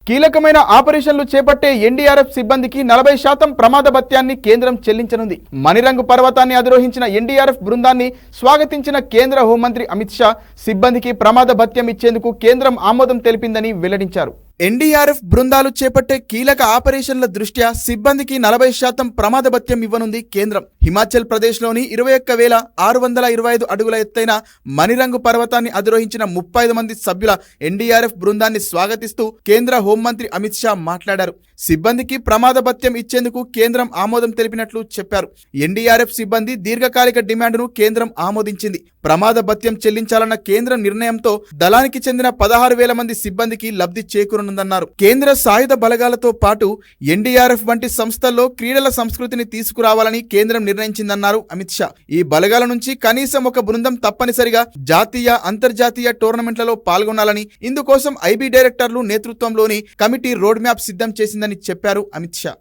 కీలకమైన ఆపరేషన్లు చేపట్టే ఎన్డీఆర్ఎఫ్ సిబ్బందికి 40% ప్రమాద భత్యాన్ని కేంద్రం చెల్లించనుంది. మణిరంగు పర్వతాన్ని అధిరోహించిన ఎన్డీఆర్ఎఫ్ బృందాన్ని స్వాగతించిన కేంద్ర హోంమంత్రి అమిత్ షా సిబ్బందికి ప్రమాద భత్యం ఇచ్చేందుకు కేంద్రం ఆమోదం తెలిపిందని వెల్లడించారు. ఎన్డీఆర్ఎఫ్ బృందాలు చేపట్టే కీలక ఆపరేషన్ల దృష్ట్యా సిబ్బందికి 40% ప్రమాద భత్యం ఇవ్వనుంది కేంద్రం. హిమాచల్ ప్రదేశ్లోని 21,625 అడుగుల ఎత్తైన మణిరంగు పర్వతాన్ని అధిరోహించిన 35 మంది సభ్యుల ఎన్డీఆర్ఎఫ్ బృందాన్ని స్వాగతిస్తూ కేంద్ర హోంమంత్రి అమిత్ షా మాట్లాడారు. సిబ్బందికి ప్రమాద భత్యం ఇచ్చేందుకు కేంద్రం ఆమోదం తెలిపినట్లు చెప్పారు. ఎన్డీఆర్ఎఫ్ సిబ్బంది దీర్ఘకాలిక డిమాండ్ను కేంద్రం ఆమోదించింది. ప్రమాద భత్యం చెల్లించాలన్న కేంద్ర నిర్ణయంతో దళానికి చెందిన 16,000 మంది సిబ్బందికి లబ్ధి చేకూరనుందన్నారు. కేంద్ర సాయుధ బలగాలతో పాటు ఎన్డీఆర్ఎఫ్ వంటి సంస్థల్లో క్రీడల సంస్కృతిని తీసుకురావాలని కేంద్రం నిర్ణయించిందన్నారు అమిత్ షా. ఈ బలగాల నుంచి కనీసం ఒక బృందం తప్పనిసరిగా జాతీయ, అంతర్జాతీయ టోర్నమెంట్లలో పాల్గొనాలని, ఇందుకోసం ఐబీ డైరెక్టర్లు నేతృత్వంలోని కమిటీ రోడ్ మ్యాప్ సిద్ధం చేసిందని చెప్పారు అమిత్ షా.